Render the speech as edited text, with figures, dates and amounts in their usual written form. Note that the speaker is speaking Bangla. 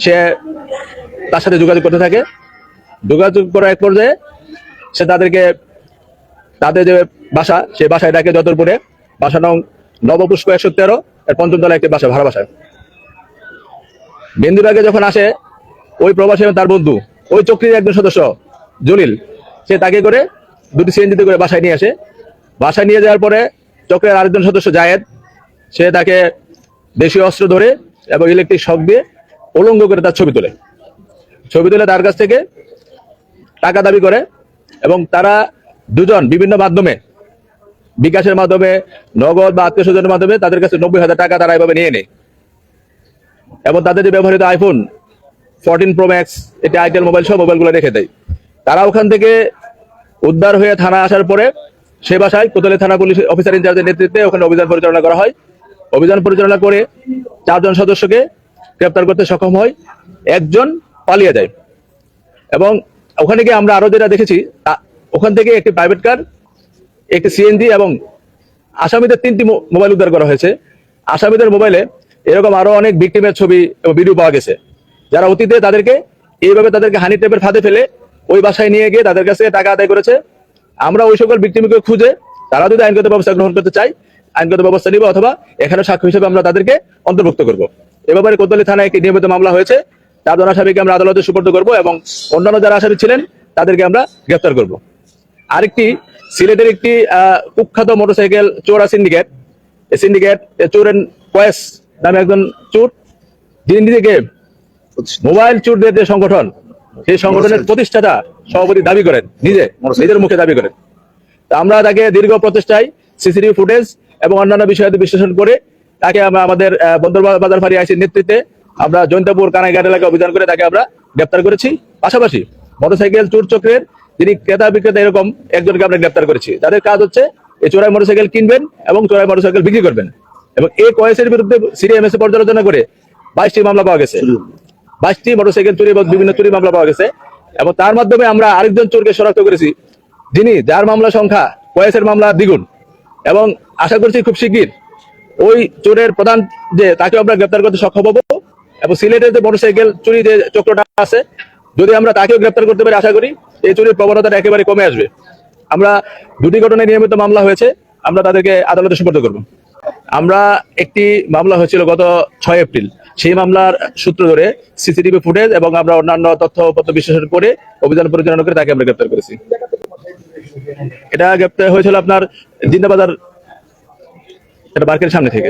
সে তার সাথে যোগাযোগ করতে থাকে। যোগাযোগ করার এক পর্যায়ে সে তাদের যে বাসা, সেই বাসায় ডাকে যতরপুরে, বাসা নং নবপুষ্প 113 এর পঞ্চম তলায় একটি বাসা, ভাড়া বাসায়। মেহেন্দিবাগে যখন আসে, ওই প্রবাসী এবং তার বন্ধু, ওই চক্রীর একজন সদস্য জলিল, সে তাকে করে দুটি সিএনজিতে করে বাসায় নিয়ে আসে। বাসায় নিয়ে যাওয়ার পরে চক্রের আরেকজন সদস্য জায়েদ, সে তাকে দেশীয় অস্ত্র ধরে এবং ইলেকট্রিক শক দিয়ে উলঙ্গ করে তার ছবি তুলে তার কাছ থেকে টাকা দাবি করে। এবং তারা দুজন বিভিন্ন মাধ্যমে, বিকাশের মাধ্যমে, নগদ বা আত্মীয় স্বজনের মাধ্যমে তাদের কাছে 90,000 টাকা তারা এভাবে নিয়ে নেয়। এবং তাদের যে ব্যবহৃত আইফোন 14 প্রো ম্যাক্স, এটা আইটেল মোবাইল সহ মোবাইলগুলো রেখে দেয়। তারা ওখান থেকে উদ্ধার হয়ে থানা আসার পরে সে বাসায় কোতোয়ালি থানা পুলিশ অফিসার ইনচার্জের নেতৃত্বে ওখানে অভিযান পরিচালনা করা হয়। অভিযান পরিচালনা করে 4 জন সদস্যকে গ্রেপ্তার করতে সক্ষম হয়। একজন পালিয়ে যায়। এবং ওখানে গিয়ে আমরা আরো যেটা দেখেছি, ওখান থেকে একটি প্রাইভেট কার, একটি সিএনজি এবং আসামিদের 3টি মোবাইল উদ্ধার করা হয়েছে। আসামিদের মোবাইলে এরকম আরো অনেক ভিকটিমের ছবি এবং ভিডিও পাওয়া গেছে, যারা অতীতে তাদেরকে হানি ট্র্যাপের ফাঁদে ফেলে ওই বাসায় নিয়ে গিয়ে তাদের কাছে টাকা আদায় করেছে। আমরা ওই সকল ভিকটিমকে খুঁজে, তারা যদি আইনগত ব্যবস্থা গ্রহণ করতে চায়, আইনগত ব্যবস্থা নিব, অথবা এখানে সাক্ষ্য হিসেবে আমরা তাদেরকে অন্তর্ভুক্ত করব। এ ব্যাপারে কোতোয়ালি থানায় একটি নিয়মিত মামলা হয়েছে। 4 জন আসামিকে আমরা আদালতে সুপর্দ করব এবং অন্যান্য যারা আসামি ছিলেন তাদেরকে আমরা গ্রেফতার করব। আরেকটি সিলেটের একটি কুখ্যাত মোটরসাইকেল চোরা সিন্ডিকেট, এই সিন্ডিকেট চোরেন কয়েস নামে একজন চোর, যিনি নিজেকে মোবাইল চোরদের যে সংগঠন, সেই সংগঠনের প্রতিষ্ঠাতা সভাপতি দাবি করেন, নিজের মুখে দাবি করেন। আমরা তাকে দীর্ঘ প্রচেষ্টায় সিসিটিভি ফুটেজ এবং অন্যান্য বিষয়াদি বিশ্লেষণ করে তাকে আমরা আমাদের বন্দরবাজার ফাঁড়ি আইসির নেতৃত্বে আমরা জৈন্তাপুর কানাইঘাট এলাকায় অভিযান করে তাকে আমরা গ্রেপ্তার করেছি। পাশাপাশি মোটরসাইকেল চোর চক্রের যিনি ক্রেতা বিক্রেতা, এরকম একজনকে আমরা গ্রেপ্তার করেছি। তাদের কাজ হচ্ছে এই চোরাই মোটরসাইকেল কিনবেন এবং চোরাই মোটরসাইকেল বিক্রি করবেন। এবং এই কয়েসের বিরুদ্ধে সিডিএমএস পর্যালোচনা করে 22টি মামলা পাওয়া গেছে। 22টি মোটরসাইকেল চুরি এবং বিভিন্ন চুরি মামলা পাওয়া গেছে। এবং তার মাধ্যমে আমরা আরেকজন চোরকে শনাক্ত করেছি, যার মামলা সংখ্যা কয়েসের মামলা দ্বিগুণ। এবং আশা করছি খুব শিগগির ওই চোরের প্রধান তাকে আমরা গ্রেপ্তার করতে সক্ষম হবো। এবং সিলেটের যে মোটরসাইকেল চুরি যে চক্রটা আছে, যদি আমরা তাকেও গ্রেপ্তার করতে পারি, আশা করি এই চুরির প্রবণতাটা একেবারে কমে আসবে। আমরা 2টি ঘটনায় নিয়মিত মামলা হয়েছে, আমরা তাদেরকে আদালতে সুপর্দ করব। আমরা একটি মামলা হয়েছিল গত 6 এপ্রিল, সেই মামলার সূত্র ধরে সিসিটিভি ফুটেজ এবং আমরা অন্যান্য তথ্যপত্র বিশ্লেষণ করে অভিযান পরিচালনা করে তাকে আমরা গ্রেপ্তার করেছি। এটা গ্রেপ্তার হয়েছিল আপনার জিন্দাবাজার, এটা বার্কের সামনে থেকে।